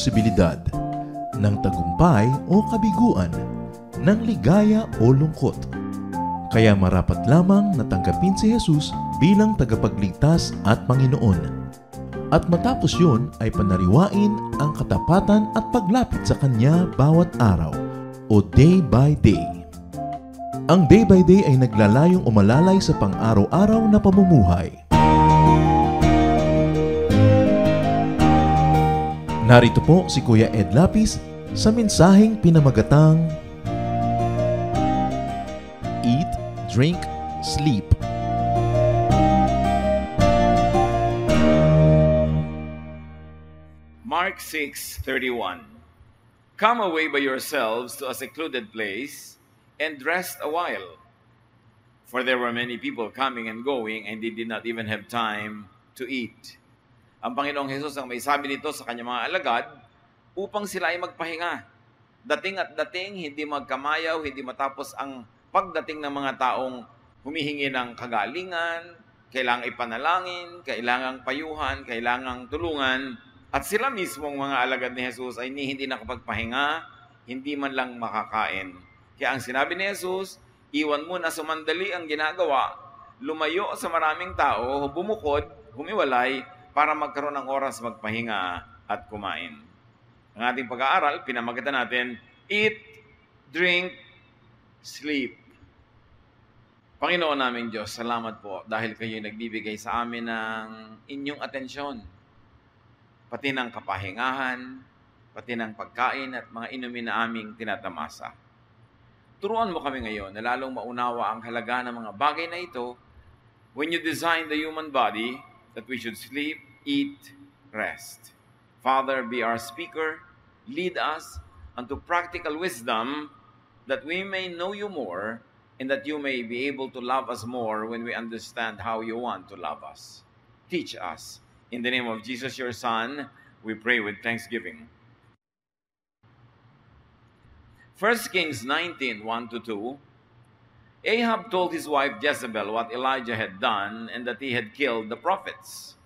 posibilidad, ng tagumpay o kabiguan, ng ligaya o lungkot. Kaya marapat lamang na tanggapin si Jesus bilang tagapagligtas at Panginoon. At matapos yun ay panariwain ang katapatan at paglapit sa Kanya bawat araw o day by day. Ang day by day ay naglalayong umalalay sa pang-araw-araw na pamumuhay. Narito po si Kuya Ed Lapis sa mensaheng pinamagatang Eat, Drink, Sleep. Mark 6:31. Come away by yourselves to a secluded place and rest a while. For there were many people coming and going, and they did not even have time to eat. Ang Panginoong Hesus ang may sabi nito sa kanyang mga alagad upang sila ay magpahinga. Dating at dating, hindi magkamayaw, hindi matapos ang pagdating ng mga taong humihingi ng kagalingan, kailangang ipanalangin, kailangang payuhan, kailangang tulungan. At sila mismong mga alagad ni Jesus ay hindi nakapagpahinga, hindi man lang makakain. Kaya ang sinabi ni Jesus, iwan mo na sumandali ang ginagawa, lumayo sa maraming tao, bumukod, humiwalay, para magkaroon ng oras magpahinga at kumain. Ang ating pag-aaral, pinamagatan natin, eat, drink, sleep. Panginoon namin Diyos, salamat po dahil kayo nagbibigay sa amin ng inyong atensyon. Pati ng kapahingahan, pati ng pagkain at mga inumin na aming tinatamasa. Turuan mo kami ngayon na lalong maunawa ang halaga ng mga bagay na ito when you design the human body that we should sleep, eat, rest. Father, be our speaker, lead us unto practical wisdom that we may know you more and that you may be able to love us more when we understand how you want to love us. Teach us. In the name of Jesus, your Son, we pray with thanksgiving. 1 Kings 19, 1-2. Ahab told his wife Jezebel what Elijah had done and that he had killed the prophets.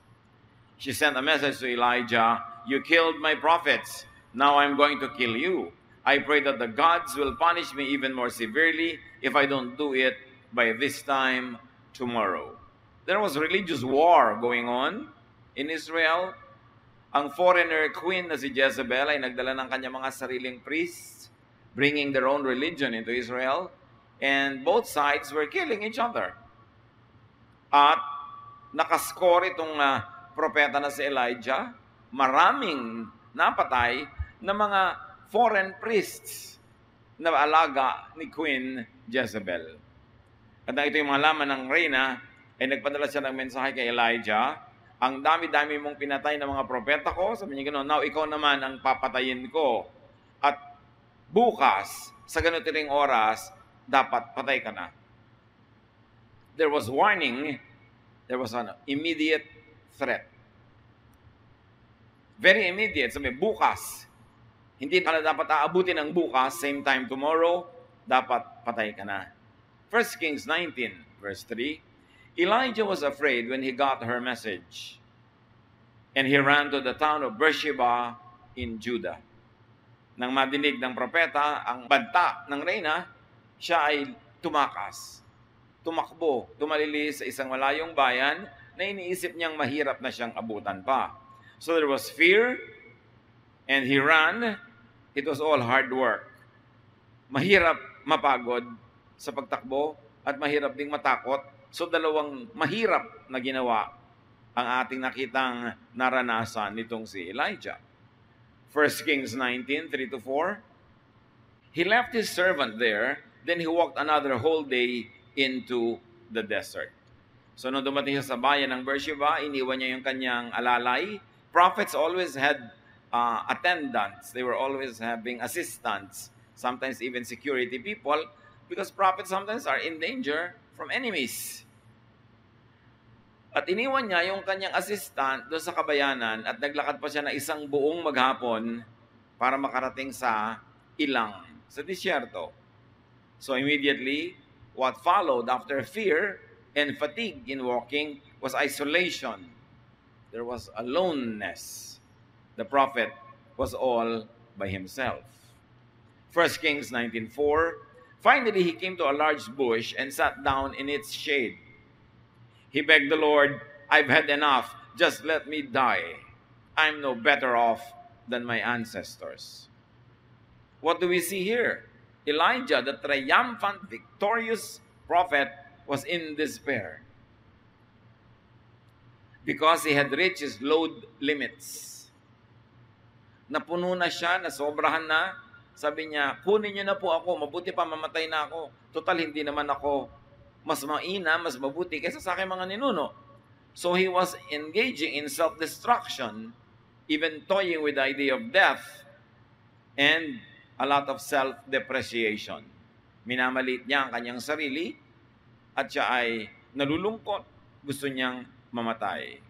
She sent a message to Elijah, "You killed my prophets. Now I'm going to kill you. I pray that the gods will punish me even more severely if I don't do it by this time tomorrow." There was religious war going on in Israel. Ang foreigner queen na si Jezebel ay nagdala ng kanyang mga sariling priests, bringing their own religion into Israel, and both sides were killing each other. At nakaskore itong propeta na si Elijah, maraming napatay na mga foreign priests na alaga ni Queen Jezebel. At na ito yung malaman ng reyna, ay nagpadala siya ng mensahe kay Elijah, ang dami-dami mong pinatay ng mga propeta ko, sabi niya gano'n, now ikaw naman ang papatayin ko. At bukas, sa ganito ring oras, dapat patay ka na. There was warning, there was an immediate threat. Very immediate, sabi, bukas. Hindi pala dapat aabutin ng bukas, same time tomorrow, dapat patay ka na. 1 Kings 19, verse 3, Elijah was afraid when he got her message, and he ran to the town of Beersheba in Judah. Nang madinig ng propeta ang banta ng reyna, siya ay tumakas, tumakbo, tumalili sa isang malayong bayan na iniisip niyang mahirap na siyang abutan pa. So there was fear, and he ran. It was all hard work. Mahirap mapagod sa pagtakbo at mahirap ding matakot. So dalawang mahirap na ginawa ang ating nakitang naranasan nitong si Elijah. 1 Kings 19, 3-4. He left his servant there, then he walked another whole day into the desert. So nung dumating siya sa bayan ng Beersheba, iniwan niya yung kanyang alalay. Prophets always had attendants. They were always having assistants, sometimes even security people, because prophets sometimes are in danger from enemies. At iniwan niya yung kanyang assistant doon sa kabayanan at naglakad pa siya na isang buong maghapon para makarating sa ilang, sa disyerto. So immediately, what followed after fear and fatigue in walking was isolation. There was aloneness. The prophet was all by himself. 1 Kings 19:4, finally he came to a large bush and sat down in its shade. He begged the Lord, I've had enough, just let me die. I'm no better off than my ancestors. What do we see here? Elijah, the triumphant, victorious prophet, was in despair because he had reached his load limits. Napuno na siya, nasobrahan na. Sabi niya, kunin niyo na po ako, mabuti pa mamatay na ako. Total, hindi naman ako mas maina, mas mabuti kaysa sa aking mga ninuno. So he was engaging in self-destruction, even toying with the idea of death, and a lot of self-depreciation. Minamaliit niya ang kanyang sarili, at siya ay nalulungkot, gusto niyang mamatay.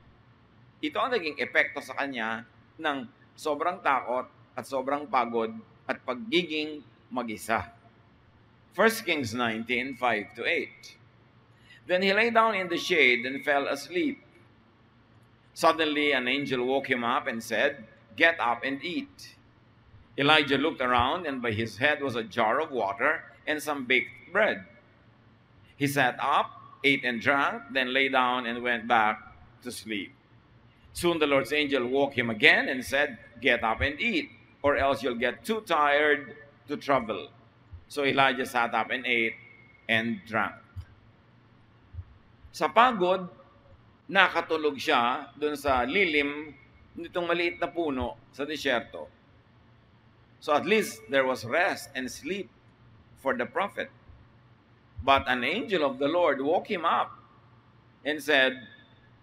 Ito ang naging epekto sa kanya ng sobrang takot at sobrang pagod at pagiging mag-isa. 1 Kings 19:5-8. Then he lay down in the shade and fell asleep. Suddenly an angel woke him up and said, Get up and eat. Elijah looked around, and by his head was a jar of water and some baked bread. He sat up, ate and drank, then lay down and went back to sleep. Soon the Lord's angel woke him again and said, Get up and eat, or else you'll get too tired to travel. So Elijah sat up and ate and drank. Sa pagod, nakatulog siya doon sa lilim nitong maliit na puno sa disyerto. So at least there was rest and sleep for the prophet. But an angel of the Lord woke him up and said,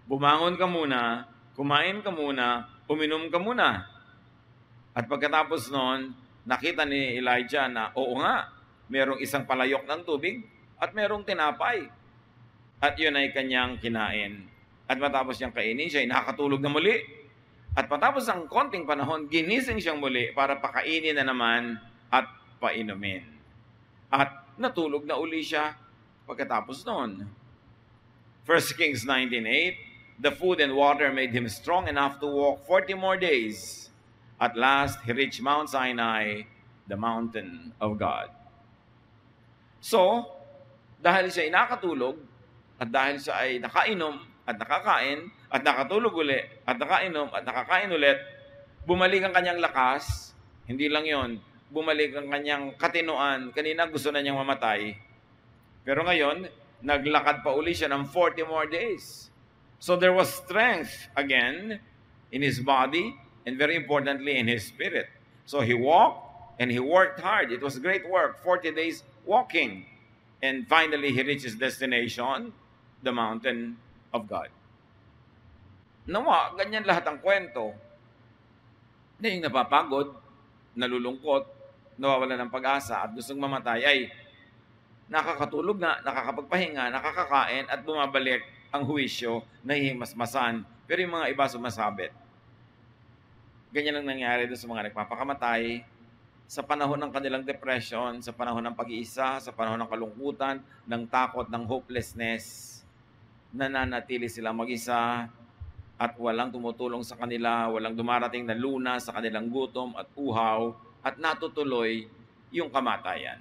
Bumangon ka muna, kumain ka muna, uminom ka muna. At pagkatapos noon, nakita ni Elijah na, oo nga, merong isang palayok ng tubig at merong tinapay. At yun ay kanyang kinain. At matapos niyang kainin, siya ay nakatulog na muli. At matapos ang konting panahon, ginising siyang muli para pakainin na naman at painumin. At natulog na uli siya pagkatapos noon. 1 Kings 19:8, the food and water made him strong enough to walk 40 more days. At last, he reached Mount Sinai, the mountain of God. So, dahil siya ay nakatulog, at dahil siya ay nakainom at nakakain, at nakatulog uli, at nakainom at nakakain ulit, bumalik ang kanyang lakas. Hindi lang yon, bumalik ang kanyang katinoan. Kanina gusto na niyang mamatay. Pero ngayon, naglakad pa uli siya ng 40 more days. So there was strength again in his body and very importantly in his spirit. So he walked and he worked hard. It was great work, 40 days walking. And finally, he reached his destination, the mountain of God. Nawa, ganyan lahat ang kwento. Na yung napapagod, nalulungkot, nawawala ng pag-asa at gustong mamatay ay nakakatulog na, nakakapagpahinga, nakakakain at bumabalik ang huwisyo, nahihimasmasan. Pero yung mga iba sumasabit. Ganyan ang nangyari doon sa mga nagpapakamatay sa panahon ng kanilang depression, sa panahon ng pag-iisa, sa panahon ng kalungkutan, ng takot, ng hopelessness. Nananatili silang mag-isa at walang tumutulong sa kanila, walang dumarating na luna sa kanilang gutom at uhaw at natutuloy yung kamatayan.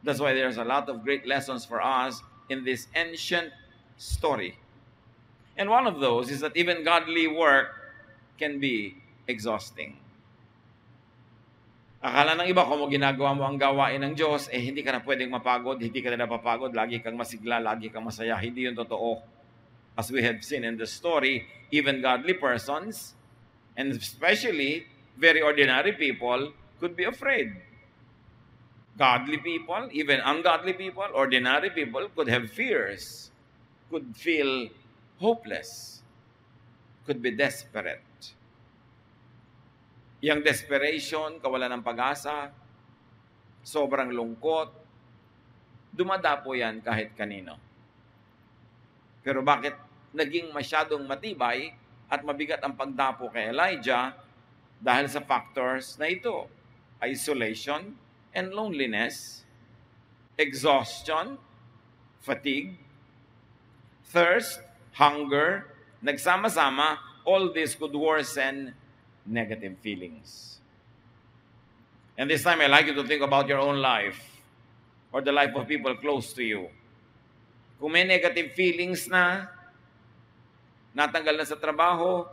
That's why there's a lot of great lessons for us in this ancient story. And one of those is that even godly work can be exhausting. Akala ng iba, kung ginagawa mo ang gawain ng Diyos, hindi ka na pwedeng mapagod, hindi ka na napapagod, lagi kang masigla, lagi kang masaya. Hindi yun totoo. As we have seen in the story, even godly persons, and especially very ordinary people, could be afraid. Godly people, even ungodly people, ordinary people could have fears, could feel hopeless, could be desperate. Yang desperation, kawalan ng pag-asa, sobrang lungkot, dumadapo yan kahit kanino. Pero bakit naging masyadong matibay at mabigat ang pagdapo kay Elijah? Dahil sa factors na ito: isolation and loneliness, exhaustion, fatigue, thirst, hunger, nagsama-sama. All this could worsen negative feelings. And this time, I'd like you to think about your own life or the life of people close to you. Kung may negative feelings na, natanggal na sa trabaho,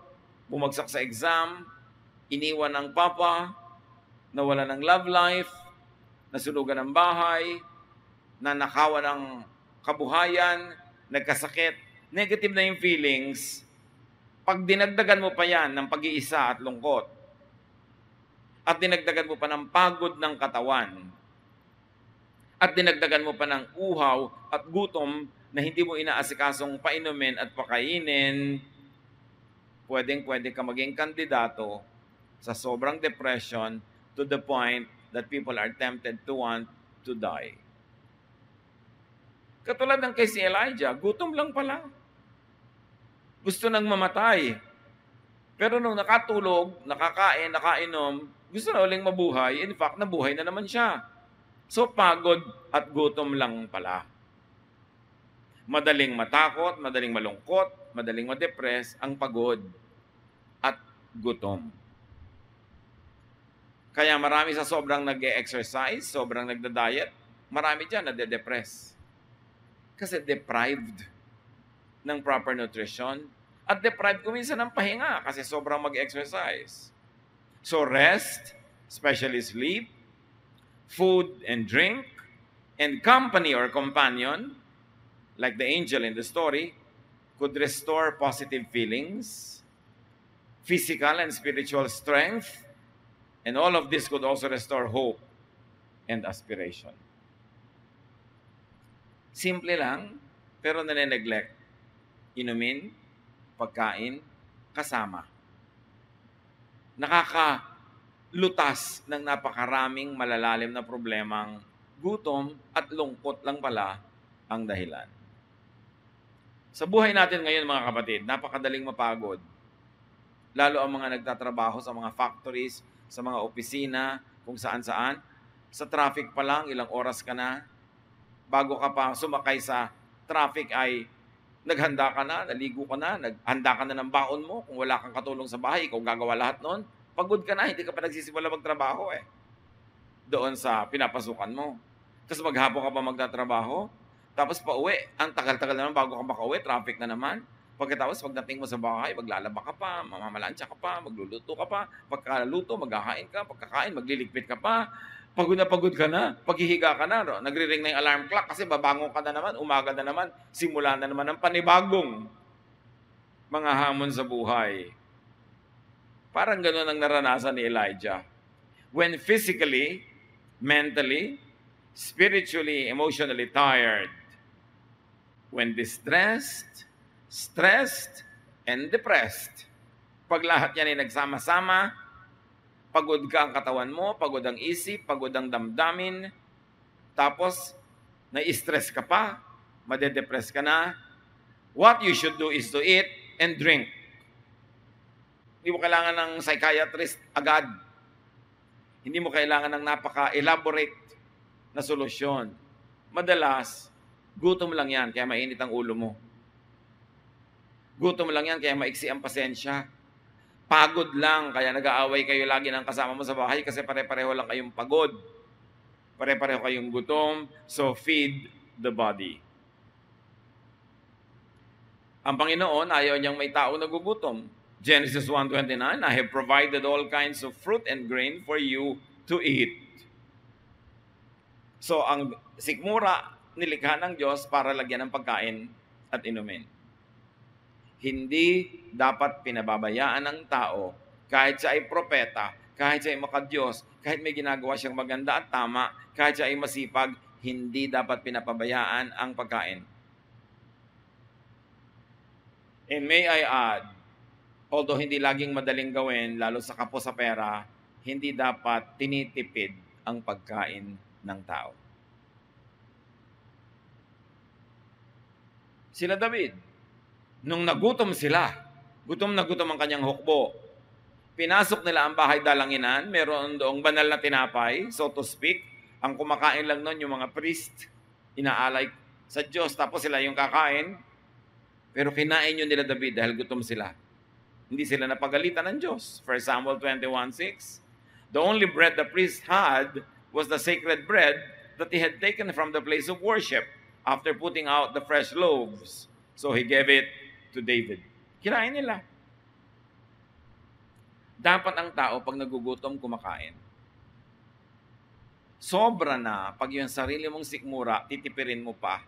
bumagsak sa exam, iniwan ng papa, nawala ng love life, nasunugan ng bahay, nanakawan ng kabuhayan, nagkasakit, negative na yung feelings, pag dinagdagan mo pa yan ng pag-iisa at lungkot, at dinagdagan mo pa ng pagod ng katawan, at dinagdagan mo pa ng uhaw at gutom na hindi mo inaasikasong painumin at pakainin, pwedeng-pwede ka maging kandidato sa sobrang depression to the point that people are tempted to want to die. Katulad ng kay si Elijah, gutom lang pala. Gusto nang mamatay. Pero nung nakatulog, nakakain, nakainom, gusto na uling mabuhay. In fact, nabuhay na naman siya. So, pagod at gutom lang pala. Madaling matakot, madaling malungkot, madaling ma-depress ang pagod at gutom. Kaya marami sa sobrang nag-e-exercise, sobrang nagda-diet, marami dyan nade-depress. Kasi deprived ng proper nutrition at deprived kuminsan ng pahinga kasi sobrang mag-exercise. So rest, especially sleep, food and drink, and company or companion, like the angel in the story, could restore positive feelings, physical and spiritual strength, and all of this could also restore hope and aspiration. Simple lang, pero nane-neglect. Inumin, pagkain, kasama. Nakakalutas ng napakaraming malalalim na problemang gutom at lungkot lang pala ang dahilan. Sa buhay natin ngayon mga kapatid, napakadaling mapagod. Lalo ang mga nagtatrabaho sa mga factories, sa mga opisina, kung saan-saan. Sa traffic pa lang, ilang oras ka na. Bago ka pa sumakay sa traffic ay naghanda ka na, naligo ka na, naghanda ka na ng baon mo. Kung wala kang katulong sa bahay, ikaw gagawa lahat nun. Pagod ka na, hindi ka pa nagsisimula magtrabaho doon sa pinapasukan mo. Tapos maghapon ka pa magtatrabaho, tapos pauwi, ang tagal-tagal naman bago ka makauwi, traffic na naman. Pagkatapos, pagdating mo sa bahay, maglalaba ka pa, mamamalansya ka pa, magluluto ka pa, pagkaluto, maghahain ka, pagkakain, magliligpit ka pa, pagod ka na, paghihiga ka na, no? Nagre-ring na yung alarm clock kasi babangon ka na naman, umaga na naman, simula na naman ang panibagong mga hamon sa buhay. Parang gano'n ang naranasan ni Elijah. When physically, mentally, spiritually, emotionally tired, when distressed, stressed, and depressed. Pag lahat yan ay nagsama-sama, pagod ka ang katawan mo, pagod ang isip, pagod ang damdamin, tapos na-stress ka pa, madedepress ka na, what you should do is to eat and drink. Hindi mo kailangan ng psychiatrist agad. Hindi mo kailangan ng napaka-elaborate na solusyon. Madalas, gutom lang yan, kaya mainit ang ulo mo. Gutom lang yan, kaya maiksi ang pasensya. Pagod lang, kaya nag-aaway kayo lagi ng kasama mo sa bahay kasi pare-pareho lang kayong pagod. Pare-pareho kayong gutom, so feed the body. Ang Panginoon, ayaw niyang may tao nagugutom. Genesis 1:29, I have provided all kinds of fruit and grain for you to eat. So, ang sikmura, nilikha ng Diyos para lagyan ng pagkain at inumin. Hindi dapat pinababayaan ng tao, kahit siya ay propeta, kahit siya ay makadiyos, kahit may ginagawa siyang maganda at tama, kahit siya ay masipag, hindi dapat pinapabayaan ang pagkain. And may I add, although hindi laging madaling gawin, lalo sa kapos sa pera, hindi dapat tinitipid ang pagkain ng tao. Sila David, nung nagutom sila, gutom na gutom ang kanyang hukbo, pinasok nila ang bahay dalanginan, meron doong banal na tinapay, so to speak, ang kumakain lang nun yung mga priest, inaalay sa Diyos, tapos sila yung kakain, pero kinain yun nila David dahil gutom sila. Hindi sila napagalitan ng Diyos. 1 Samuel 21:6. The only bread the priest had was the sacred bread that he had taken from the place of worship after putting out the fresh loaves. So he gave it to David. Kinain nila. Dapat ang tao pag nagugutom kumakain. Sobra na pag yung sarili mong sikmura, titipirin mo pa.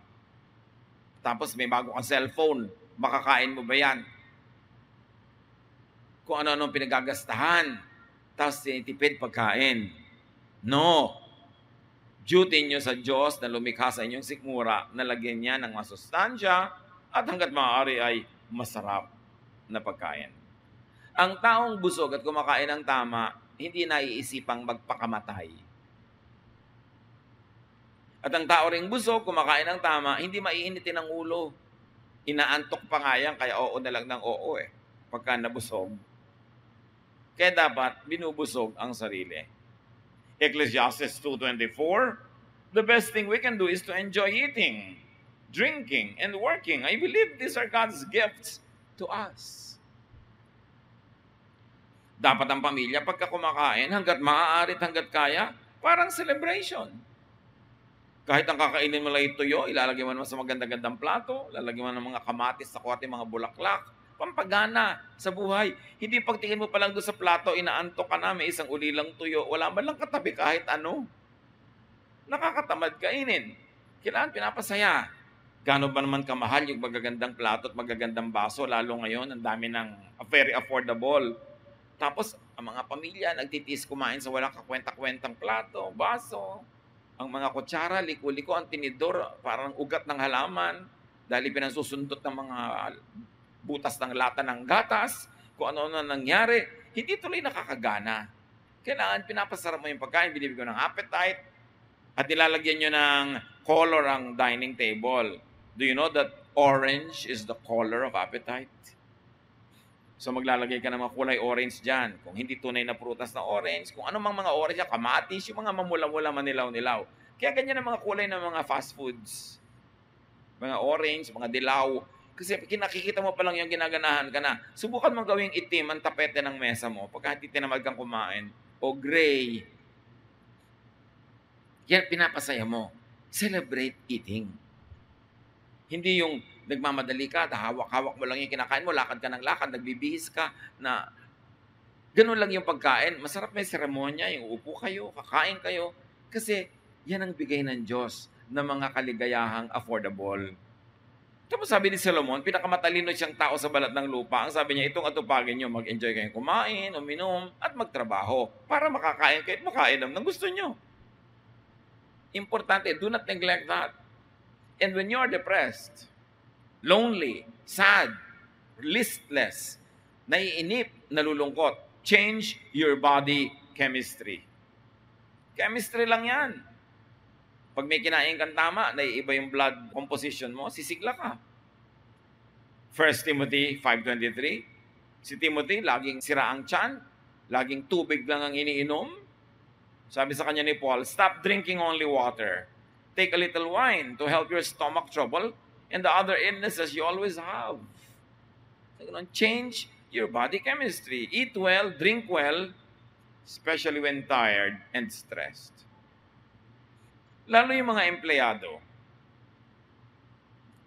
Tapos may bago kang cellphone, makakain mo ba yan? Kung ano-ano pinagagastahan, tapos tinitipid pagkain. No. Duty nyo sa Diyos na lumikha sa inyong sikmura na lagyan niya ng masustansya at hanggat maaari ay masarap na pagkain. Ang taong busog at kumakain ng tama, hindi naiisipang magpakamatay. At ang tao ring busog, kumakain ng tama, hindi maiinitin ang ulo. Inaantok pa nga yan, kaya oo na lang ng oo pagka nabusog. Kaya dapat binubusog ang sarili. Ecclesiastes 2:24, the best thing we can do is to enjoy eating, drinking, and working. I believe these are God's gifts to us. Dapat ang pamilya, pagka kumakain, hanggat maaari at hanggat kaya, parang celebration. Kahit ang kakainin mo lang yung tuyo, ilalagay mo naman sa maganda-gandang plato, ilalagay mo ng mga kamatis sa kuwate, mga bulaklak, pampagana sa buhay. Hindi pagtingin mo pa lang doon sa plato, inaantok ka na, may isang ulilang tuyo, wala man lang katabi kahit ano. Nakakatamad kainin. Kailangan pinapasaya. Gano'n ba naman kamahal yung magagandang plato at magagandang baso, lalo ngayon, ang dami ng very affordable. Tapos, ang mga pamilya, nagtitiis kumain sa walang kakwenta-kwentang plato, baso. Ang mga kutsara, liko-liko, ang tinidor, parang ugat ng halaman, dahil pinasusuntot ng mga butas ng lata ng gatas, kung ano-ano nangyari, hindi tuloy nakakagana. Kailangan pinapasarap mo yung pagkain, binibigyan ng appetite, at nilalagyan nyo ng color ang dining table. Do you know that orange is the color of appetite? So maglalagay ka ng mga kulay orange dyan. Kung hindi tunay na prutas na orange, kung ano mang mga orange, kamatis, yung mga mamula-mula, manilaw-nilaw. Kaya ganyan ang mga kulay ng mga fast foods. Mga orange, mga dilaw. Kasi kinakikita mo pa lang yung ginaganahan ka na. Subukan mong gawing itim ang tapete ng mesa mo pagka hindi tinamad kang kumain. O gray. Yan, pinapasaya mo. Celebrate eating. Hindi yung nagmamadali ka, hawak-hawak mo lang yung kinakain mo, lakad ka ng lakad, nagbibihis ka, na ganun lang yung pagkain. Masarap may seremonya, yung upo kayo, kakain kayo. Kasi yan ang bigay ng Diyos na mga kaligayahang affordable. Tapos sabi ni Solomon, pinakamatalino siyang tao sa balat ng lupa. Ang sabi niya, itong atupagin nyo, mag-enjoy kayong kumain, uminom, at magtrabaho para makakain kayo at makainom ng gusto nyo. Importante, do not neglect that. And when you're depressed, lonely, sad, listless, naiinip, nalulungkot, change your body chemistry. Chemistry lang yan. Pag may kinain kang tama, naiiba yung blood composition mo, sisigla ka. 1 Timothy 5:23, si Timothy, laging sira ang tiyan, laging tubig lang ang iniinom. Sabi sa kanya ni Paul, stop drinking only water. Take a little wine to help your stomach trouble and the other illnesses you always have. Change your body chemistry. Eat well, drink well, especially when tired and stressed. Lalo yung mga empleyado.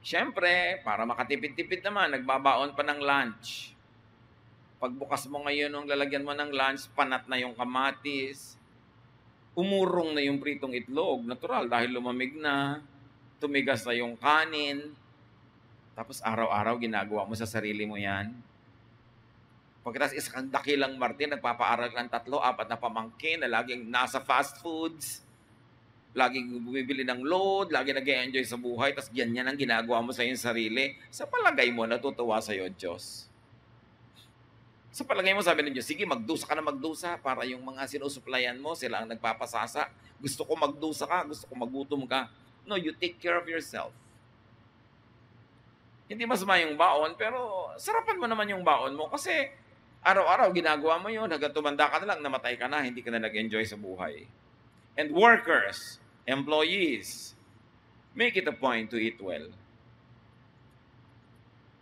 Siyempre, para makatipid-tipid naman, nagbabaon pa ng lunch. Pagbukas mo ngayon nung lalagyan mo ng lunch, panat na yung kamatis, umurong na yung pritong itlog, natural, dahil lumamig na, tumigas na yung kanin, tapos araw-araw ginagawa mo sa sarili mo yan. Pagkatapos isang dakilang Martin, nagpapaaral ng 3-4 na pamangkin na laging nasa fast foods, laging bumibili ng load, laging nag-enjoy sa buhay, tapos yan ang ginagawa mo sa iyong sarili. Sa palagay mo, natutuwa sa iyo Diyos. Sa palagay mo, sabi ng Diyos, sige, magdusa ka na magdusa para yung mga sinusuplayan mo, sila ang nagpapasasa. Gusto ko magdusa ka, gusto ko magutom ka. No, you take care of yourself. Hindi masama yung baon, pero sarapan mo naman yung baon mo kasi araw-araw ginagawa mo yun, hanggang tumanda ka na lang, namatay ka na, hindi ka na nag-enjoy sa buhay. And workers, employees, make it a point to eat well.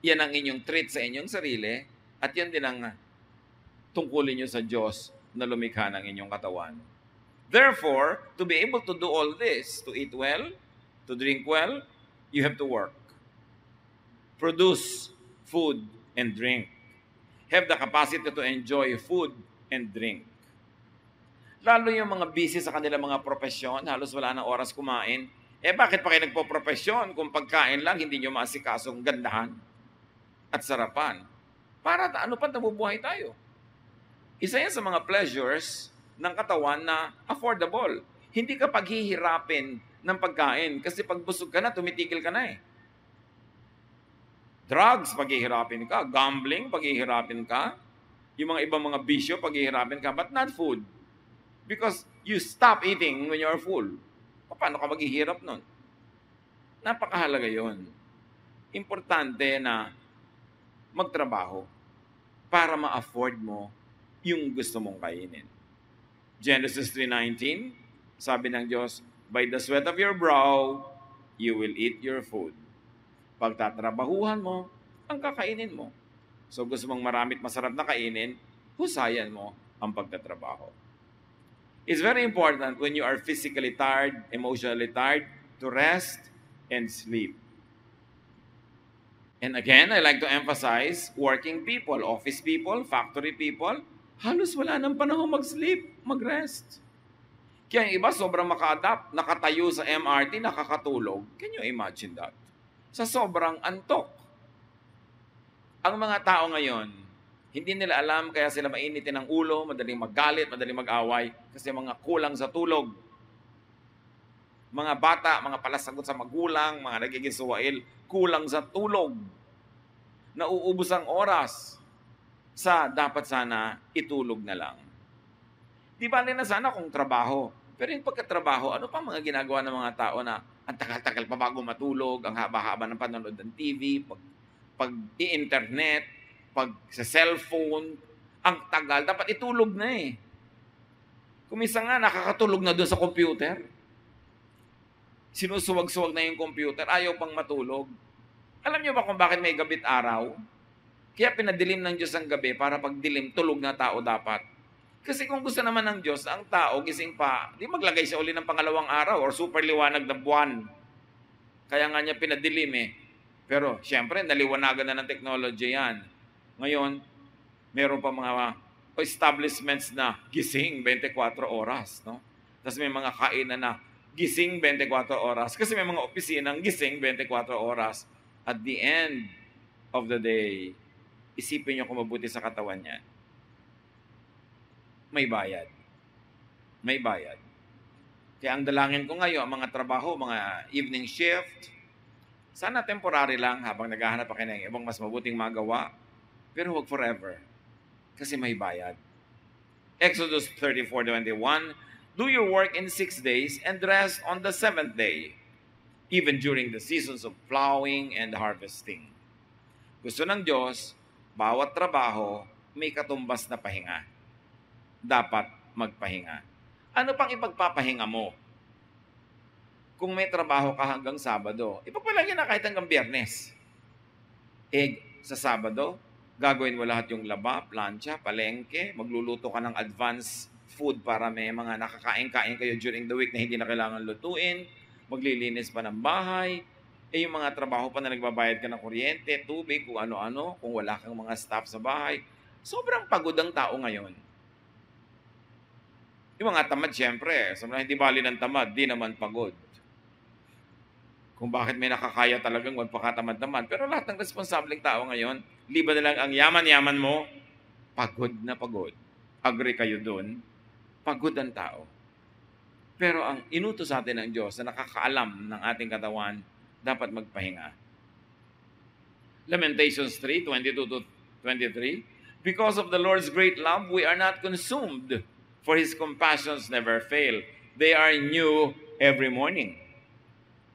Yan ang inyong treat sa inyong sarili At yan din ang tungkulin nyo sa Diyos na lumikha ng inyong katawan. Therefore, to be able to do all this, to eat well, to drink well, you have to work. Produce food and drink. Have the capacity to enjoy food and drink. Lalo yung mga busy sa kanilang mga profesyon, halos wala nang oras kumain. Bakit pa kayo nagpo-profesyon kung pagkain lang hindi nyo maasikasong gandahan at sarapan? Para ano pa nabubuhay tayo? Isa yan sa mga pleasures ng katawan na affordable. Hindi ka paghihirapin ng pagkain kasi pag busog ka na, tumitigil ka na eh. Drugs, paghihirapin ka. Gambling, paghihirapin ka. Yung mga ibang mga bisyo, paghihirapin ka. But not food. Because you stop eating when you're full. Paano ka maghihirap nun? Napakahalaga yon. Importante na magtrabaho para ma-afford mo yung gusto mong kainin. Genesis 3:19, sabi ng Diyos, by the sweat of your brow, you will eat your food. Pagtatrabahuhan mo, ang kakainin mo. So gusto mong maramit masarap na kainin, husayan mo ang pagtatrabaho. It's very important when you are physically tired, emotionally tired, to rest and sleep. And again, I like to emphasize, working people, office people, factory people, halos wala nang panahon mag-sleep, mag-rest. Kaya yung iba sobrang maka-adapt, nakatayo sa MRT, nakakatulog. Can you imagine that? Sa sobrang antok. Ang mga tao ngayon, hindi nila alam kaya sila mainitin ang ulo, madaling magalit, madaling mag-away, kasi mga kulang sa tulog. Mga bata, mga palasagot sa magulang, mga nagiging suwail, kulang sa tulog. Nauubos ang oras sa dapat sana itulog na lang. Di bali na sana kung trabaho. Pero yung pagkatrabaho, ano pa mga ginagawa ng mga tao na ang tagal-tagal pa bago matulog, ang haba-haba ng panonood ng TV, pag-i-internet, pag sa cellphone, ang tagal. Dapat itulog na eh. Kumisa nga, nakakatulog na doon sa computer. Sinusuwag-suwag na yung computer, ayaw pang matulog. Alam niyo ba kung bakit may gabit araw? Kaya pinadilim ng Diyos ang gabi para pagdilim, tulog na tao dapat. Kasi kung gusto naman ng Diyos, ang tao gising pa, di maglagay siya uli ng pangalawang araw or super liwanag na buwan. Kaya nga niya pinadilim eh. Pero siyempre, naliwanagan na ng technology yan. Ngayon, meron pa mga establishments na gising 24 oras. No? Tapos may mga kainan na gising 24 oras. Kasi may mga opisinang gising 24 oras. At the end of the day, isipin niyo kung mabuti sa katawan niya. May bayad. May bayad. Kaya ang dalangin ko ngayon, ang mga trabaho, mga evening shift, sana temporary lang habang naghahanap pa kayo ng ibang mas mabuting magawa, pero huwag forever. Kasi may bayad. Exodus 34:21, do your work in 6 days and rest on the 7th day, even during the seasons of plowing and harvesting. Gusto ng Diyos, bawat trabaho may katumbas na pahinga. Dapat magpahinga. Ano pang ipagpapahinga mo? Kung may trabaho ka hanggang Sabado, ipagpalagyan na kahit hanggang Biyernes. Sa Sabado, gagawin mo lahat yung laba, plancha, palengke, magluluto ka ng advance food para may mga nakakain-kain kayo during the week na hindi na kailangan lutuin, maglilinis pa ng bahay, yung mga trabaho pa na nagbabayad ka ng kuryente, tubig, kung ano-ano, kung wala kang mga staff sa bahay. Sobrang pagod ang tao ngayon. Yung mga tamad, siyempre, hindi bali ng tamad, di naman pagod. Kung bakit may nakakaya talagang magpakatamad-tamad. Pero lahat ng responsableng tao ngayon, liban na lang ang yaman-yaman mo, pagod na pagod. Agree kayo dun? Pagod ang tao. Pero ang inutos sa atin ng Diyos na nakakaalam ng ating katawan, dapat magpahinga. Lamentations 3:22-23, because of the Lord's great love, we are not consumed, for His compassions never fail. They are new every morning.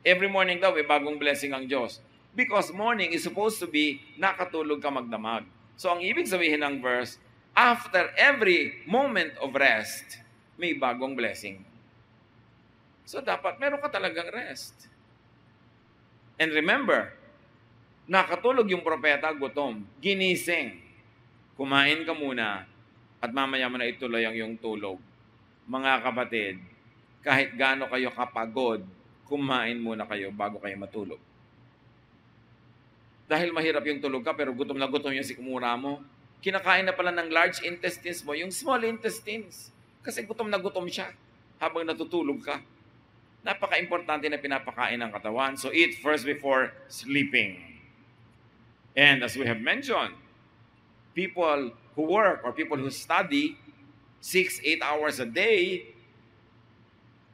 Every morning daw, bagong blessing ang Diyos. Because morning is supposed to be nakatulog ka magdamag. So ang ibig sabihin ng verse, after every moment of rest, may bagong blessing. So dapat meron ka talagang rest. And remember, nakatulog yung propeta, gutom, ginising. Kumain ka muna at mamaya mo na ituloy ang iyong tulog. Mga kapatid, kahit gaano kayo kapagod, kumain muna kayo bago kayo matulog. Dahil mahirap yung tulog ka pero gutom na gutom yung sikmura mo, kinakain na pala ng large intestines mo yung small intestines. Kasi gutom na gutom siya habang natutulog ka. Napaka-importante na pinapakain ng katawan. So eat first before sleeping. And as we have mentioned, people who work or people who study 6-8 hours a day,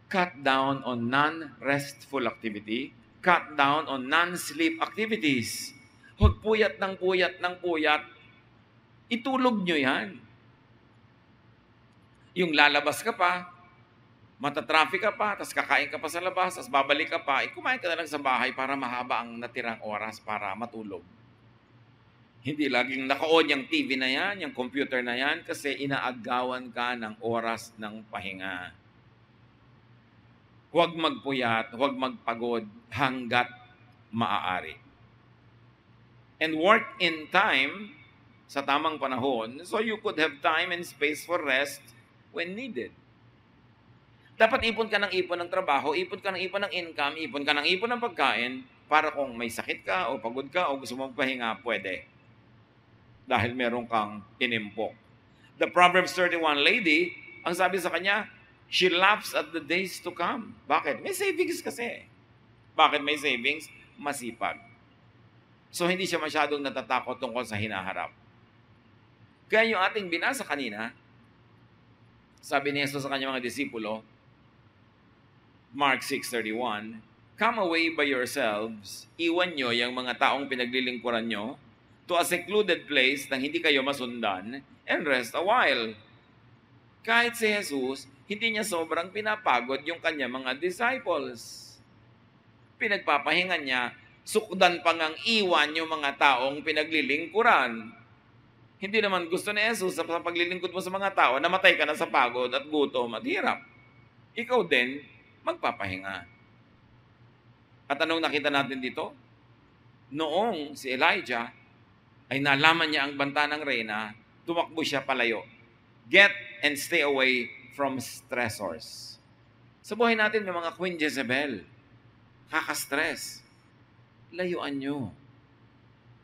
cut down on non-restful activity, cut down on non-sleep activities. Huwag puyat ng puyat ng puyat. Itulog nyo yan. Yung lalabas ka pa, matatraffic ka pa, tapos kakain ka pa sa labas, tapos babalik ka pa, kumain ka na lang sa bahay para mahaba ang natirang oras para matulog. Hindi laging naka-on yung TV na yan, yung computer na yan, kasi inaagawan ka ng oras ng pahinga. Huwag magpuyat, huwag magpagod hanggat maaari. And work in time sa tamang panahon so you could have time and space for rest when needed. Dapat ipon ka ng ipon ng trabaho, ipon ka ng ipon ng income, ipon ka ng ipon ng pagkain para kung may sakit ka o pagod ka o gusto mong pahinga, pwede. Dahil meron kang inimpok. The Proverbs 31 lady, ang sabi sa kanya, she laughs at the days to come. Bakit? May savings kasi. Bakit may savings? Masipag. So hindi siya masyadong natatakot tungkol sa hinaharap. Kaya yung ating binasa kanina, sabi ni Jesus sa kanyang mga disipulo, Mark 6:31, come away by yourselves, iwan nyo yung mga taong pinaglilingkuran nyo to a secluded place nang hindi kayo masundan and rest a while. Kahit si Jesus, hindi niya sobrang pinapagod yung kanya mga disciples. Pinagpapahingan niya, sukdan pa ngang iwan yung mga taong pinaglilingkuran. Hindi naman gusto ni Jesus sa paglilingkod mo sa mga tao, namatay ka na sa pagod at gutom at hirap. Ikaw din, magpapahinga. At anong nakita natin dito? Noong si Elijah ay nalaman niya ang banta ng reyna, tumakbo siya palayo. Get and stay away from stressors. Sa buhay natin may mga Queen Jezebel. Kaka-stress. Layuan nyo.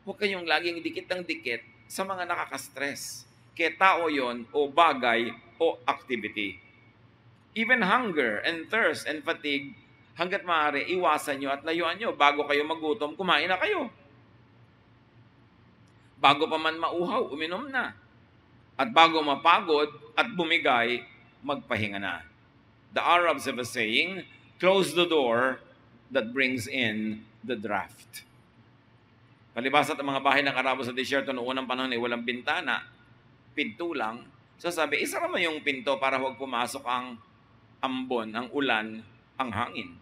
Huwag kayong laging dikit ng dikit sa mga nakaka-stress. Kaya tao yon o bagay o activity. Even hunger and thirst and fatigue, hanggat maaari, iwasan nyo at layuan nyo. Bago kayo magutom, kumain na kayo. Bago pa man mauhaw, uminom na. At bago mapagod at bumigay, magpahinga na. The Arabs have a saying, close the door that brings in the draft. Palibhasa ang mga bahay ng Arabo sa disyerto noong unang panahon ay walang bintana, pinto lang. So sabi, isara mo yung pinto para huwag pumasok ang ambon, ang ulan, ang hangin.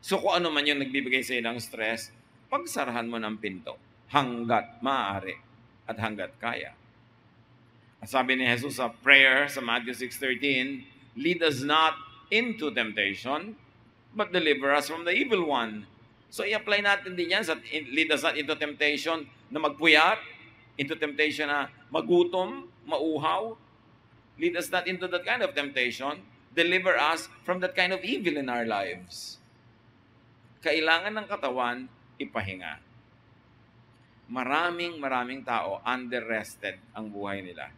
So kung ano man yung nagbibigay sa iyo ng stress, pagsarahan mo ng pinto hanggat maaari at hanggat kaya. At sabi ni Jesus sa prayer sa Matthew 6:13, lead us not into temptation, but deliver us from the evil one. So i-apply natin din yan sa lead us not into temptation na magpuyat, into temptation na magutom, mauhaw. Lead us not into that kind of temptation. Deliver us from that kind of evil in our lives. Kailangan ng katawan, ipahinga. Maraming tao under-rested ang buhay nila.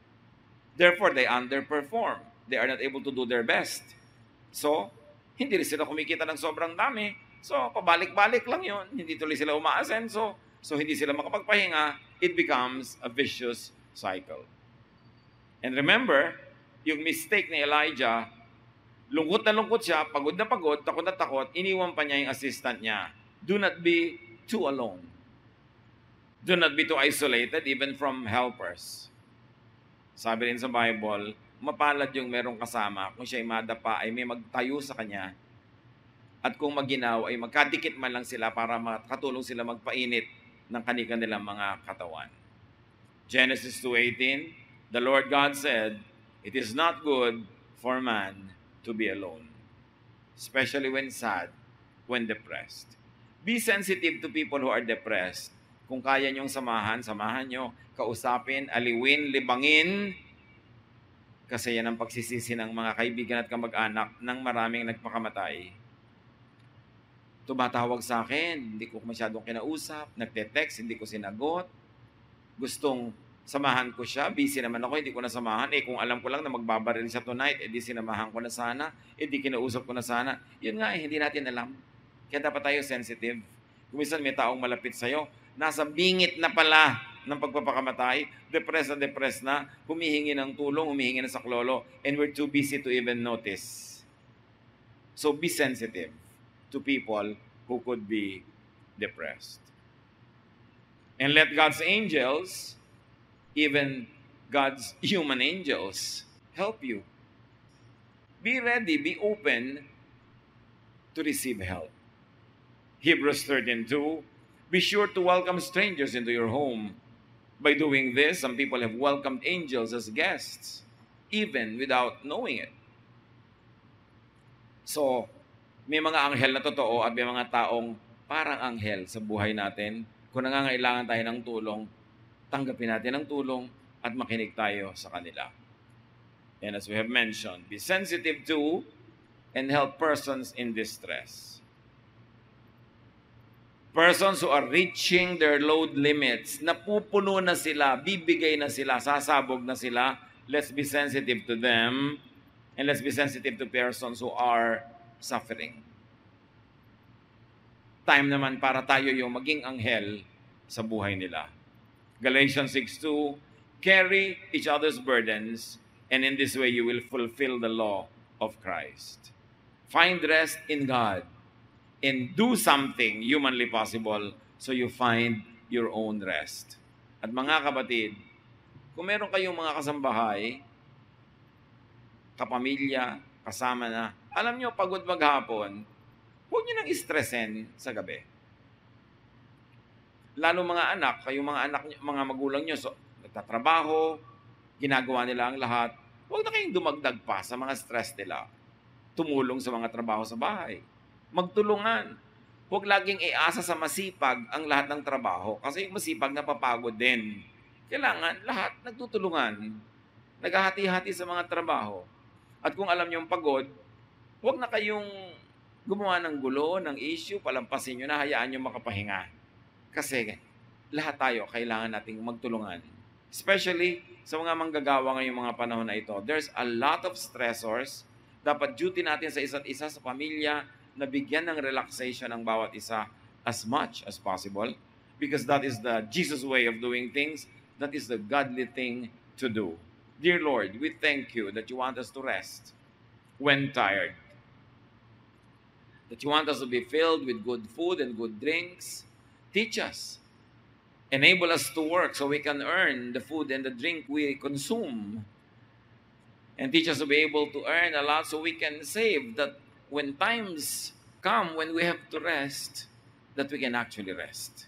Therefore, they underperform. They are not able to do their best. So, hindi rin sila kumikita ng sobrang dami. So, pabalik-balik lang yun. Hindi tuloy sila umaasenso. So, hindi sila makapagpahinga. It becomes a vicious cycle. And remember, yung mistake ni Elijah, lungkot na lungkot siya, pagod na pagod, takot na takot, iniwan pa niya yung assistant niya. Do not be too alone. Do not be too isolated even from helpers. Sabi rin sa Bible, mapalad yung merong kasama, kung siya'y madapa ay may magtayo sa kanya, at kung maginaw ay magkadikit man lang sila para makatulong sila magpainit ng kanilang mga katawan. Genesis 2:18, the Lord God said, it is not good for man to be alone, especially when sad, when depressed. Be sensitive to people who are depressed. Kung kaya niyong samahan, samahan niyo. Kausapin, aliwin, libangin. Kasi yan ang pagsisisi ng mga kaibigan at kamag-anak ng maraming nagpakamatay. Tumatawag sa akin, hindi ko masyadong kinausap, nagte-text, hindi ko sinagot. Gustong samahan ko siya, busy naman ako, hindi ko nasamahan. Kung alam ko lang na magbabaril siya tonight, di sinamahan ko na sana, di kinausap ko na sana. Yun nga hindi natin alam. Kaya dapat tayo sensitive. Kung minsan may taong malapit sa'yo, nasa bingit na pala ng pagpapakamatay, depressed na, humihingi ng tulong, humihingi ng saklolo, and we're too busy to even notice. So be sensitive to people who could be depressed. And let God's angels, even God's human angels, help you. Be ready, be open to receive help. Hebrews 13:2, be sure to welcome strangers into your home. By doing this, some people have welcomed angels as guests, even without knowing it. So, may mga anghel na totoo at may mga taong parang anghel sa buhay natin. Kung nangangailangan tayo ng tulong, tanggapin natin ang tulong at makinig tayo sa kanila. And as we have mentioned, be sensitive to and help persons in distress. Persons who are reaching their load limits, napupuno na sila, bibigay na sila, sasabog na sila. Let's be sensitive to them and let's be sensitive to persons who are suffering. Time naman para tayo yung maging anghel sa buhay nila. Galatians 6:2, carry each other's burdens, and in this way you will fulfill the law of Christ. Find rest in God and do something humanly possible so you find your own rest. At mga kapatid, kung meron kayong mga kasambahay, kapamilya, kasama na, alam nyo, pagod maghapon, huwag nyo nang stressin sa gabi. Lalo mga anak, kayong mga anak, mga magulang nyo, so, nagtatrabaho, ginagawa nila ang lahat, huwag na kayong dumagdag pa sa mga stress nila. Tumulong sa mga trabaho sa bahay. Magtulungan. Huwag laging iasa sa masipag ang lahat ng trabaho kasi yung masipag napapagod din. Kailangan lahat nagtutulungan. Naghahati-hati sa mga trabaho. At kung alam niyo yung pagod, huwag na kayong gumawa ng gulo, ng issue, palampasin nyo na, hayaan nyo makapahinga. Kasi lahat tayo kailangan nating magtulungan. Especially sa mga manggagawa ngayong mga panahon na ito. There's a lot of stressors. Dapat duty natin sa isa't isa, sa pamilya, na bigyan ng relaxation ang bawat isa as much as possible. Because that is the Jesus way of doing things. That is the godly thing to do. Dear Lord, we thank you that you want us to rest when tired. That you want us to be filled with good food and good drinks. Teach us. Enable us to work so we can earn the food and the drink we consume. And teach us to be able to earn a lot so we can save, that when times come when we have to rest, that we can actually rest.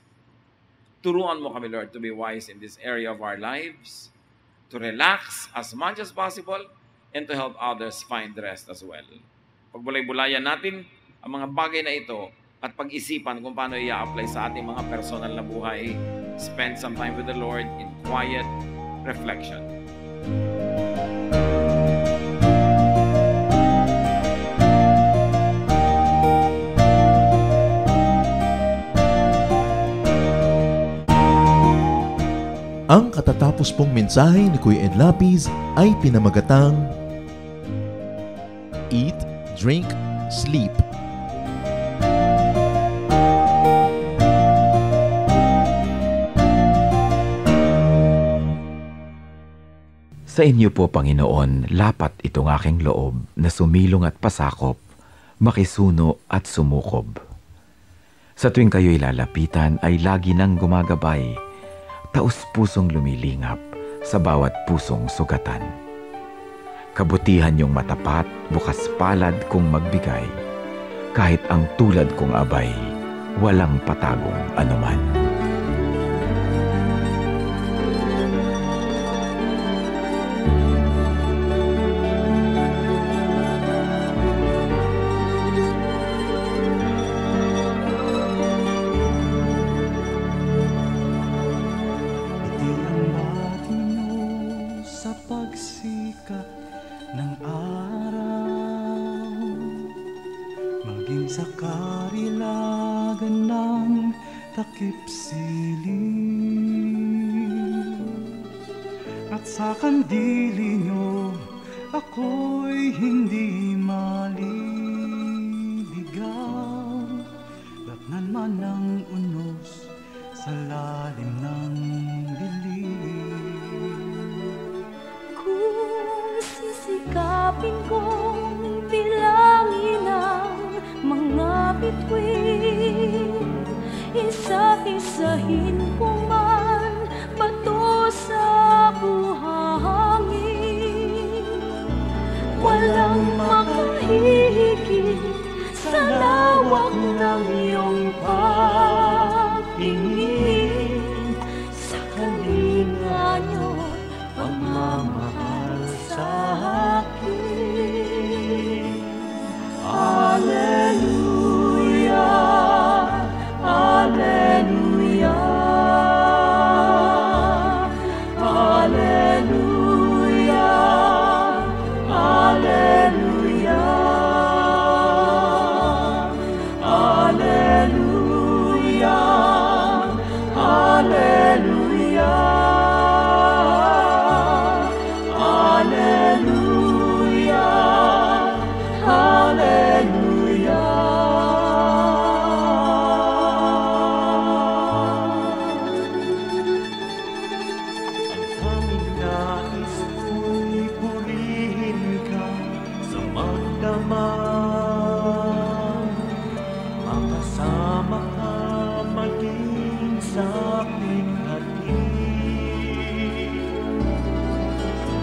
Turuan mo kami, Lord, to be wise in this area of our lives, to relax as much as possible, and to help others find rest as well. Pagbulay-bulayan natin ang mga bagay na ito at pag-isipan kung paano i-apply sa ating mga personal na buhay. Spend some time with the Lord in quiet reflection. Ang katatapos pong mensahe ni Kuya Ed Lapis ay pinamagatang Eat, Drink, Sleep. Sa inyo po, Panginoon, lapat itong aking loob na sumilong at pasakop, makisuno at sumukob. Sa tuwing kayo'y lalapitan ay lagi nang gumagabay, taus-pusong lumilingap sa bawat pusong sugatan. Kabutihan niyong matapat, bukas palad kong magbigay, kahit ang tulad kong abay, walang patagong anuman. maging sa karilagan ng takip siling. At sa kandili nyo ako'y hindi maliligaw. Datnan man ng unos sa lalim ng dilim. Kung sisikapin kong bilangin ang mga bituin, isa-isahin ko man bato sa buhangin, walang makahihigit sa lawak ng iyong pagtingin, sa kalinga niyo pagmamahal sa akin. Alleluia, Alleluia, Alleluia, Alleluia, Alleluia, Alleluia, Alleluia, Alleluia. Ang aming nais ko'y purihin ka sa magdamag. Makasama ka maging sa pighati.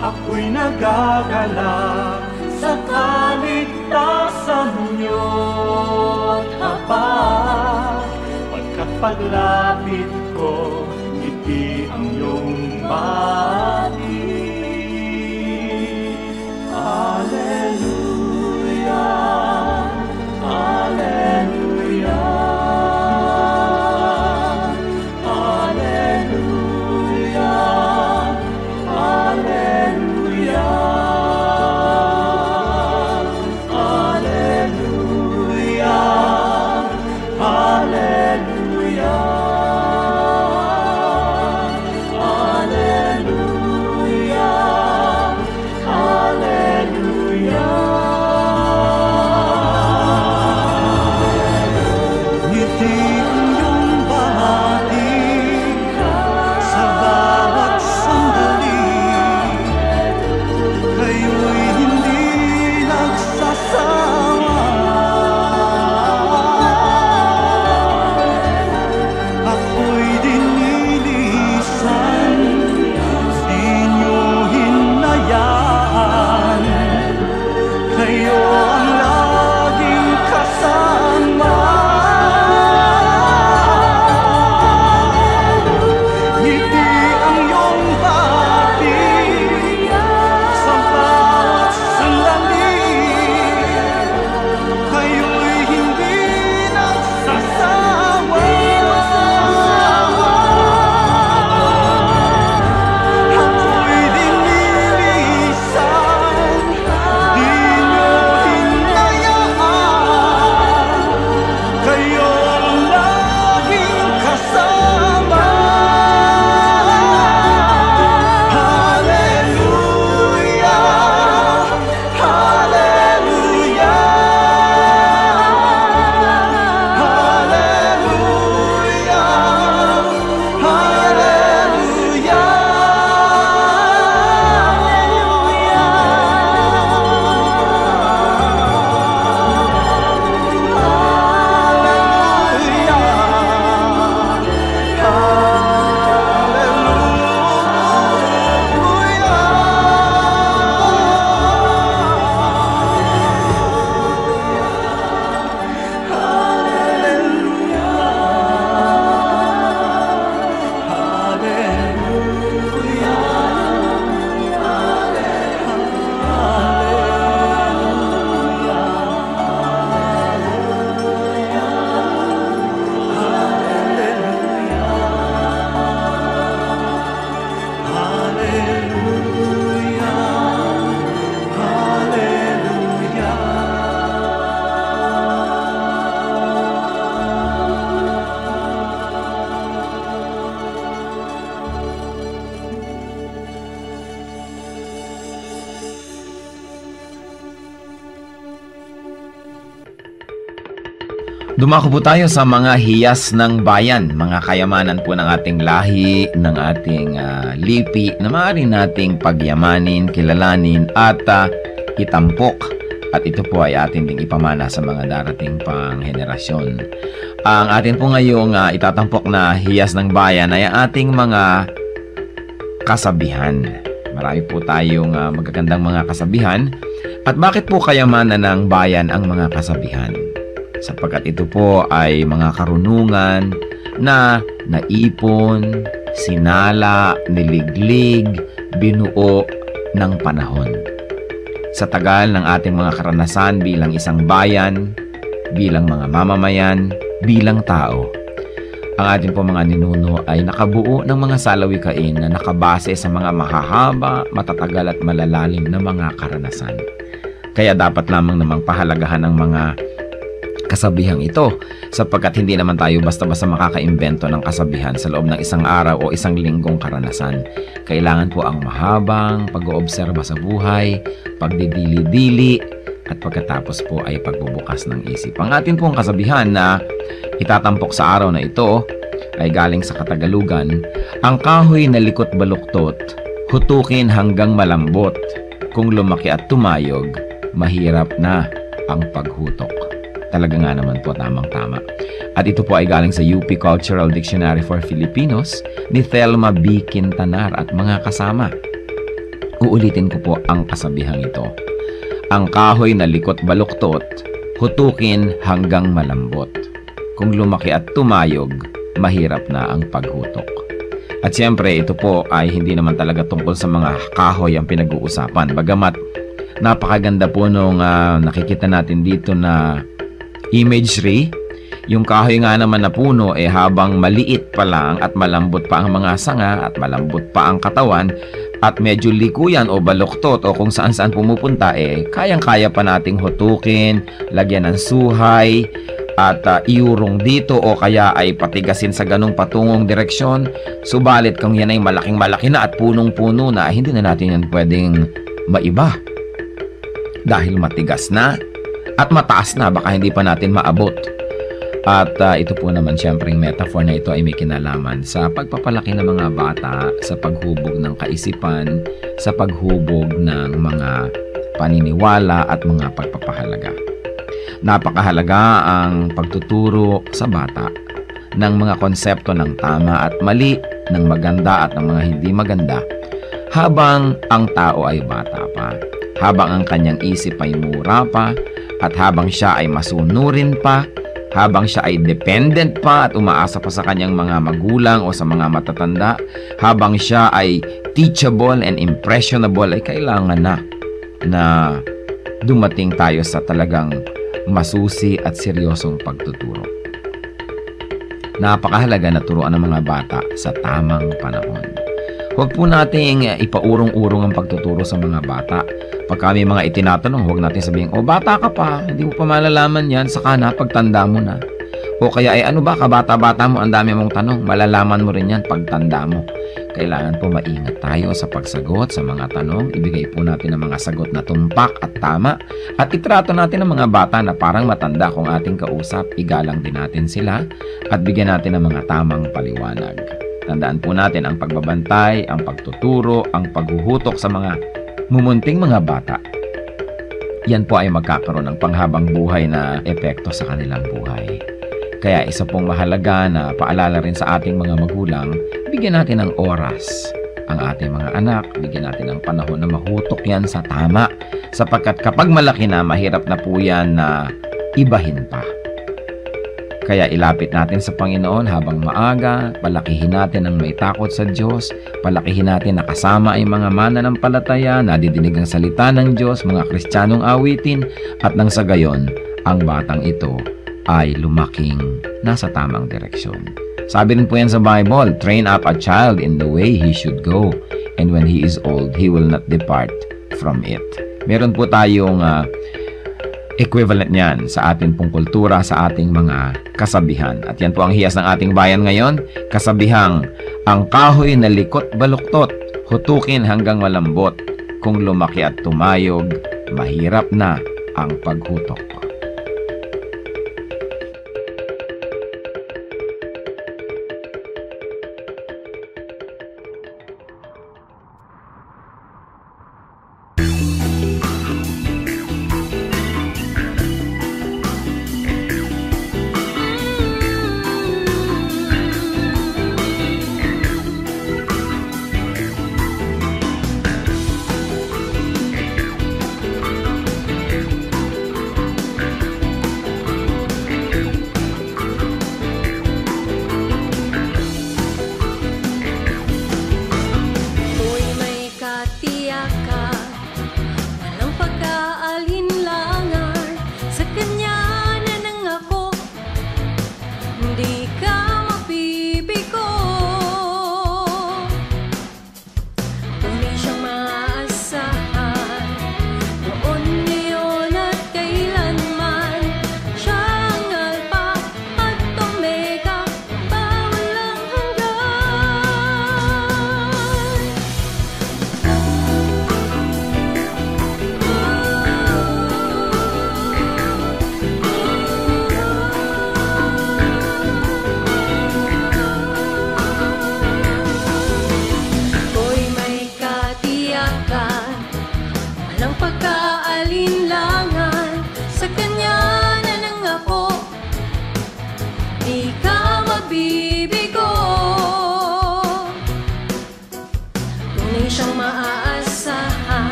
Ako'y nagagalak sa kaligtasan niyo't habag. Pagkat paglapit ko, ngiti ang iyong bati. Alleluia, Alleluia, Alleluia, Alleluia, Alleluia, Alleluia. Dumako po tayo sa mga hiyas ng bayan, mga kayamanan po ng ating lahi, ng ating lipi, na maaari nating pagyamanin, kilalanin at itampok. At ito po ay atin ding ipamana sa mga darating pang henerasyon. Ang atin po ngayong itatampok na hiyas ng bayan ay ating mga kasabihan. Marami po tayong magagandang mga kasabihan. At bakit po kayamanan ng bayan ang mga kasabihan? Sapagkat ito po ay mga karunungan na naipon, sinala, niliglig, binuo ng panahon. Sa tagal ng ating mga karanasan bilang isang bayan, bilang mga mamamayan, bilang tao, ang ating po mga ninuno ay nakabuo ng mga salawikain na nakabase sa mga mahahaba, matatagal at malalalim na mga karanasan. Kaya dapat lamang namang pahalagahan ng mga kasabihang ito sapagkat hindi naman tayo basta-basta makakaimbento ng kasabihan sa loob ng isang araw o isang linggong karanasan. Kailangan po ang mahabang pag-oobserba sa buhay, pagdidili-dili at pagkatapos po ay pagbubukas ng isip. Ang atin pong kasabihan na itatampok sa araw na ito ay galing sa Katagalugan. Ang kahoy na likot baluktot, hutukin hanggang malambot. Kung lumaki at tumayog, mahirap na ang paghutok. Talaga nga naman po, tamang-tama. At ito po ay galing sa UP Cultural Dictionary for Filipinos ni Thelma B. Quintanar at mga kasama. Uulitin ko po ang kasabihang ito. Ang kahoy na likot baluktot, hutukin hanggang malambot. Kung lumaki at tumayog, mahirap na ang paghutok. At siyempre, ito po ay hindi naman talaga tungkol sa mga kahoy ang pinag-uusapan. Bagamat napakaganda po nung nakikita natin dito na imagery, yung kahoy nga naman na puno habang maliit pa lang at malambot pa ang mga sanga at malambot pa ang katawan at medyo likuyan o baluktot o kung saan-saan pumupunta kayang-kaya pa nating hutukin, lagyan ng suhay at iurong dito o kaya ay patigasin sa ganong patungong direksyon. Subalit kung yan ay malaking-malaki na at punong-puno na, hindi na natin yan pwedeng maiba dahil matigas na at mataas na, baka hindi pa natin maabot. At ito po naman siyempre yung metaphor na ito ay may kinalaman sa pagpapalaki ng mga bata, sa paghubog ng kaisipan, sa paghubog ng mga paniniwala at mga pagpapahalaga. Napakahalaga ang pagtuturo sa bata ng mga konsepto ng tama at mali, ng maganda at ng mga hindi maganda, habang ang tao ay bata pa, habang ang kanyang isip ay mura pa, at habang siya ay masunurin pa, habang siya ay dependent pa at umaasa pa sa kanyang mga magulang o sa mga matatanda, habang siya ay teachable and impressionable, ay kailangan na dumating tayo sa talagang masusi at seryosong pagtuturo. Napakahalaga na turuan ng mga bata sa tamang panahon. Huwag po nating ipaurong-urong ang pagtuturo sa mga bata. Pag kami mga itinatanong, huwag natin sabihin, bata ka pa, hindi mo pa malalaman yan, saka na, pagtanda mo na. O kaya, ano ba, kabata-bata mo, ang dami mong tanong, malalaman mo rin yan pagtanda mo. Kailangan po maingat tayo sa pagsagot sa mga tanong, ibigay po natin ang mga sagot na tumpak at tama, at itrato natin ang mga bata na parang matanda kung ating kausap, igalang din natin sila, at bigyan natin ng mga tamang paliwanag. Tandaan po natin ang pagbabantay, ang pagtuturo, ang paghuhutok sa mga mumunting mga bata. Yan po ay magkakaroon ng panghabang buhay na epekto sa kanilang buhay. Kaya isa pong mahalaga na paalala rin sa ating mga magulang, bigyan natin ng oras ang ating mga anak, bigyan natin ng panahon na mahutok yan sa tama, sapagkat kapag malaki na, mahirap na po yan na ibahin pa. Kaya ilapit natin sa Panginoon habang maaga, palakihin natin ang may takot sa Diyos, palakihin natin na kasama ay mga mananampalataya, nadidinig ang salita ng Diyos, mga Kristiyanong awitin, at nang sa gayon, ang batang ito ay lumaking nasa tamang direksyon. Sabi rin po yan sa Bible, train up a child in the way he should go, and when he is old, he will not depart from it. Meron po tayong equivalent niyan sa ating pong kultura, sa ating mga kasabihan. At yan po ang hiyas ng ating bayan ngayon, kasabihang, ang kahoy na likot baluktot, hutukin hanggang malambot, kung lumaki at tumayog, mahirap na ang paghutok.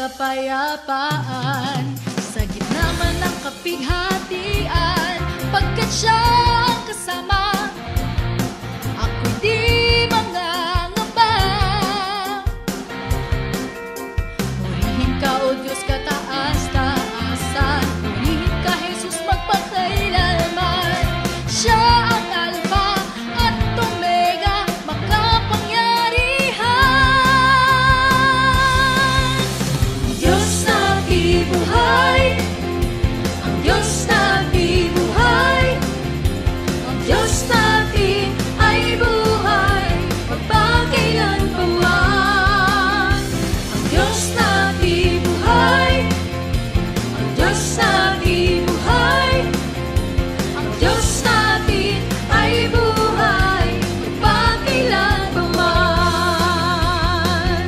kapayapaan sa gitna man ng kapighatian, pagkat siya ang kasama, ako'y di mangangamba. Purihin ka, O Diyos, kataas-taasan, purihin ka, Jesus, magpakailanman. Siya ang Alpha at Omega, makapangyarihan. Diyos na bibuhay, ang Diyos na bibuhay, ang Diyos natin ay buhay, magpakailanpaman. Ang Diyos na bibuhay, ang Diyos na bibuhay, ang Diyos natin ay buhay, magpakailanpaman.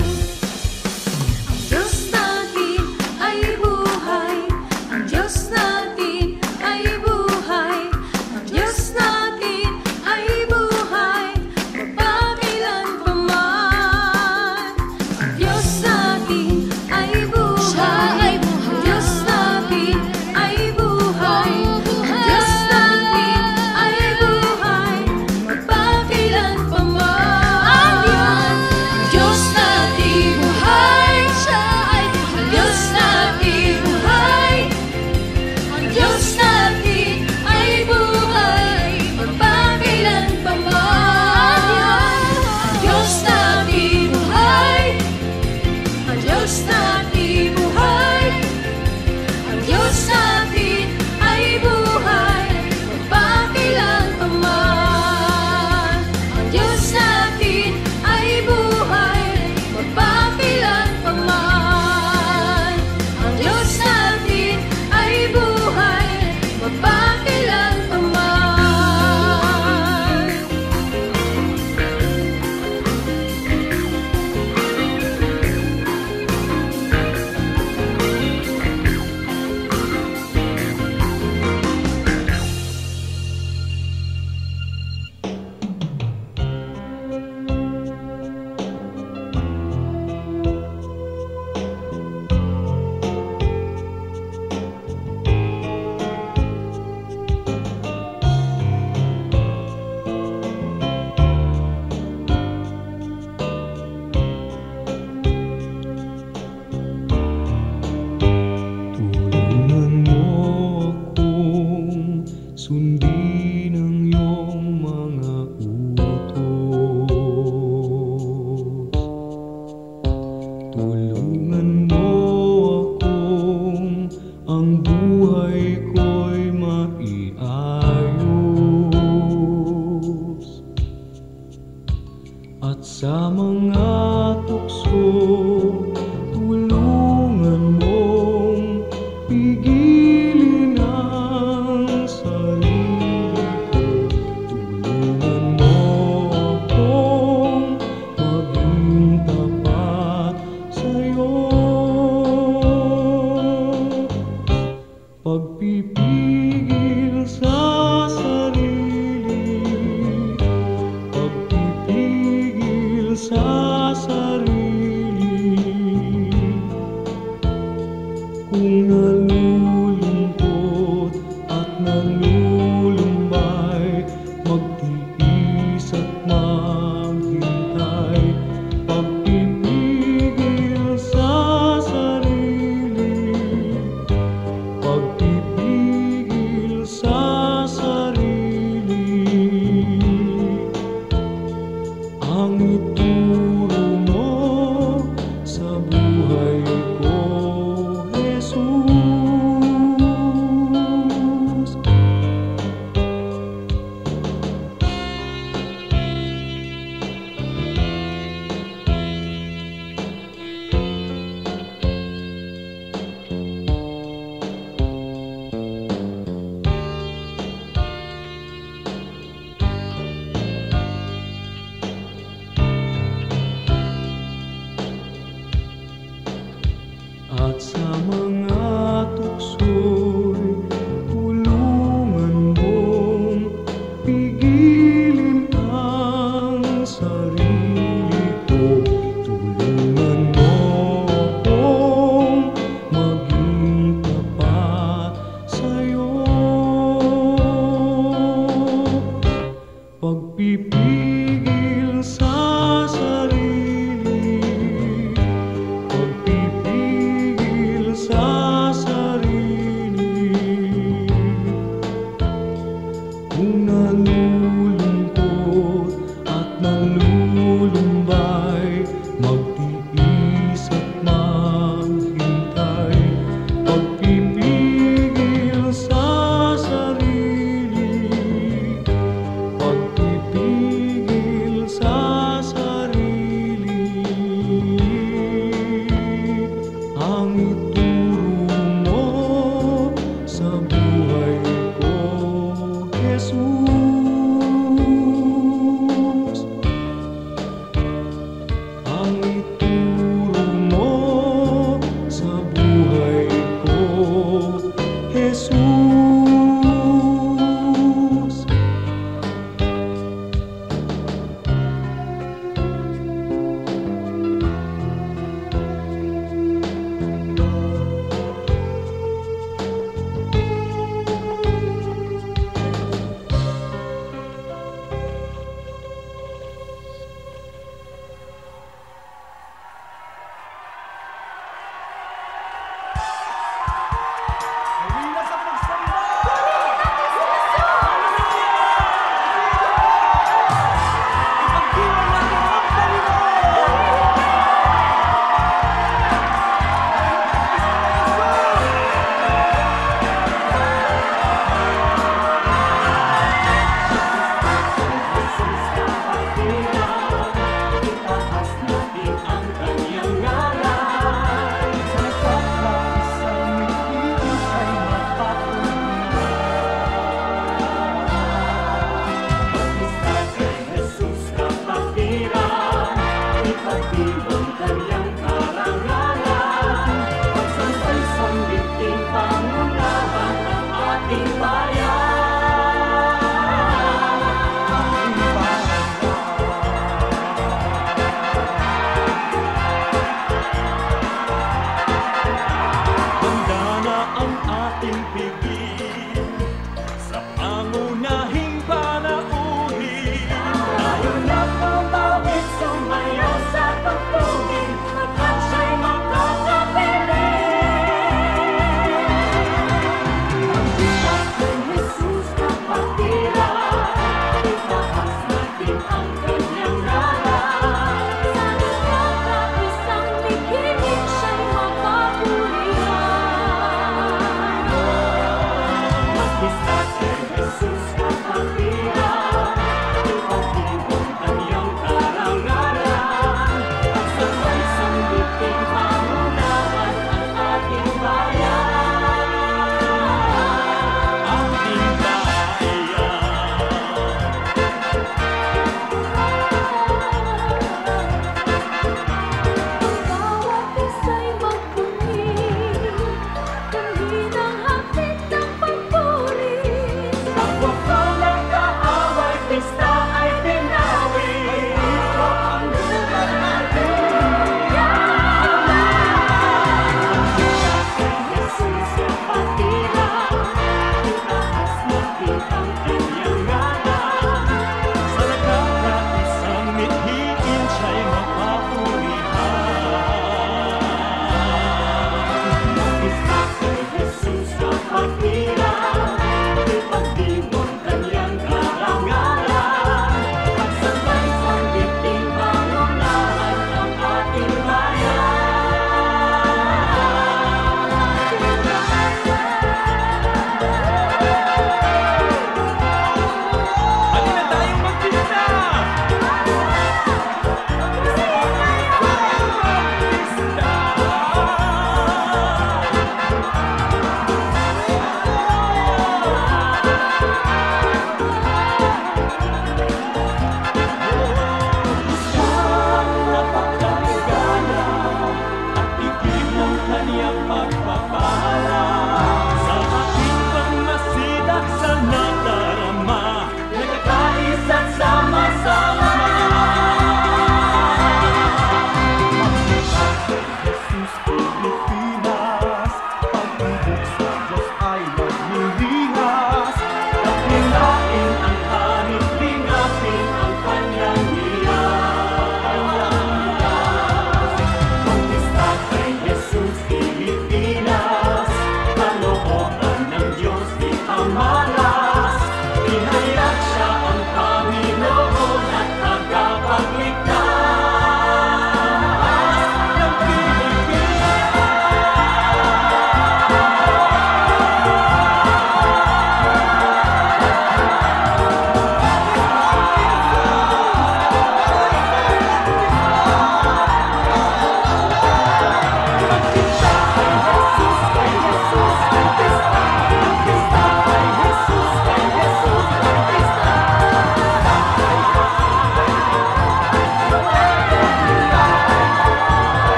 Ang Diyos natin ay buhay, ang Diyos natin ay buhay, ang Diyos natin ay buhay, magpakailanpaman. Ang Diyos natin ay buhay, ang Diyos natin ay buhay, ang Diyos natin ay buhay, magpakailanpaman. Ang Diyos natin buhay, siya ay buhay. Ang Diyos natin buhay, ang Diyos natin ay buhay, magpakailanpaman. Ang Diyos natin buhay, ang Diyos natin buhay, ang Diyos natin ay buhay, magpakailanpaman. Ang Diyos natin ay buhay, magpakailanpaman. Ang Diyos natin ay buhay, magpakailanpaman. Tulungan mo akong sundin ang iyong mga utos. Tulungan mo akong ang buhay ko'y maiayos. At sa mga tukso, tulungan mong pigilin ang sarili ko. Tulungan mo akong maging tapat sa'yo. Pagpipigil sa sarili, pagpipigil sa sarili. Kung nalulungkot at nalulumbay, magtiis at maghintay. Pagpipigil sa sarili, pagpipigil sa sarili. Ang ituro mo sa buhay ko, Jesus.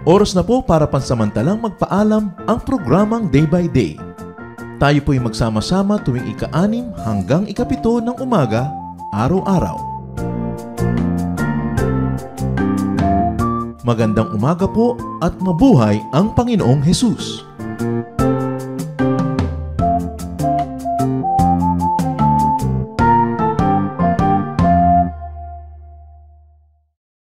Oras na po para pansamantalang magpaalam ang programang Day by Day. Tayo po'y magsama-sama tuwing ika-6 hanggang ika-7 ng umaga, araw-araw. Magandang umaga po at mabuhay ang Panginoong Hesus!